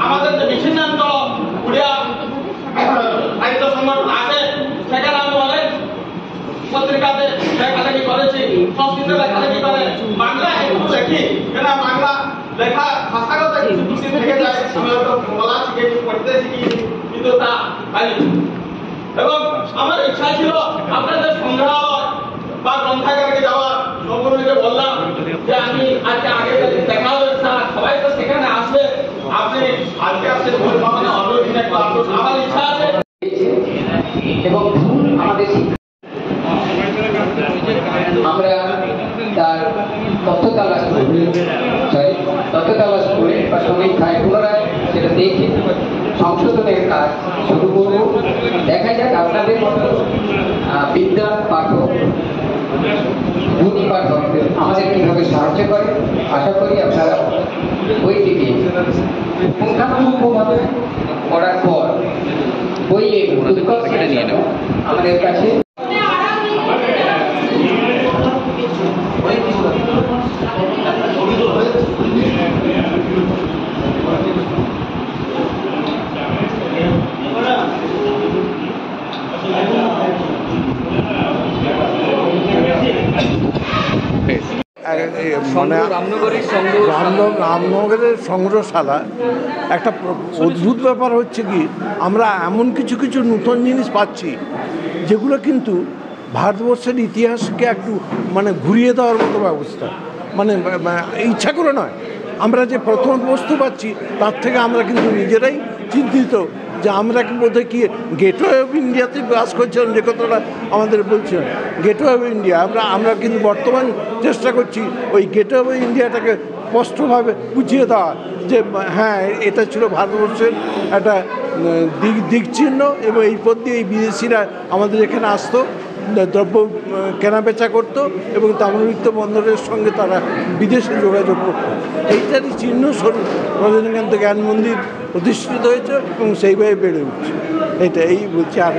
আমাদের যে বিচ্ছিন্নান্ত উড়িয়া সাহিত্য সংগঠন আছে সেখানে আমি অনেক পত্রিকাতে লেখালেখি করেছি, সংস্কৃত লেখালেখি করে বাংলা একটু লেখি, কেন বাংলা লেখা ভাষাগত কিছু ত্রুটি থেকে যায়। আমি হয়তো বলা শিখেছি, পড়তে শিখেছি, কিন্তু তা পাইনি। এবং আমার ইচ্ছা ছিল আপনাদের সংগ্রহালয় বা গ্রন্থাগারে যাওয়ার। সম্পূর্ণকে বললাম যে আমি আজকে আগে দেখা হবে না, সবাই তো সেখানে আসবে, আপনি আজকে আসলে ভুল ভাবনা অন্য দিনে একটু আসুন, আমার ইচ্ছা আছে। এবং ভুল আমাদের আমরা তার তথ্য তালাশ করে বা সমীক্ষায় পুনরায় সেটা দেখে সংশোধনের কাজ শুরু করব। দেখা যাক আপনাদের মতো বিদ্যা পাঠক, গুণী পাঠক আমাদের কিভাবে সাহায্য করে। আশা করি আপনারা বইটিকে পুঙ্খানুপুঙ্খভাবে পড়ার পর বইয়ের উৎকর্ষ আমাদের কাছে মানে রামনগরের সংগ্রহশালা একটা অদ্ভুত ব্যাপার হচ্ছে কি, আমরা এমন কিছু কিছু নতুন জিনিস পাচ্ছি যেগুলো কিন্তু ভারতবর্ষের ইতিহাসকে একটু মানে ঘুরিয়ে দেওয়ার মতো ব্যবস্থা, মানে ইচ্ছা করে নয়। আমরা যে প্রথম বস্তু পাচ্ছি তার থেকে আমরা কিন্তু নিজেরাই চিন্তিত যে আমরা বোধহয় কি গেটওয়ে অফ ইন্ডিয়াতে বাস করছিলাম, যে কথাটা আমাদের বলছিলাম গেটওয়ে অফ ইন্ডিয়া। আমরা কিন্তু বর্তমান চেষ্টা করছি ওই গেটওয়ে অফ ইন্ডিয়াটাকে স্পষ্টভাবে বুঝিয়ে দেওয়া যে হ্যাঁ এটা ছিল ভারতবর্ষের একটা দিকচিহ্ন, এবং এই পথ দিয়ে এই বিদেশিরা আমাদের এখানে আসতো, দ্রব্য কেনাবেচা করতো এবং তাম্রলিপ্ত বন্দরের সঙ্গে তারা বিদেশে যোগাযোগ করতো। এইটারই চিহ্নস্বরূপ রজনীকান্ত জ্ঞান মন্দির প্রতিষ্ঠিত হয়েছে এবং সেইভাবে বেড়ে উঠছে। এই বলছি আর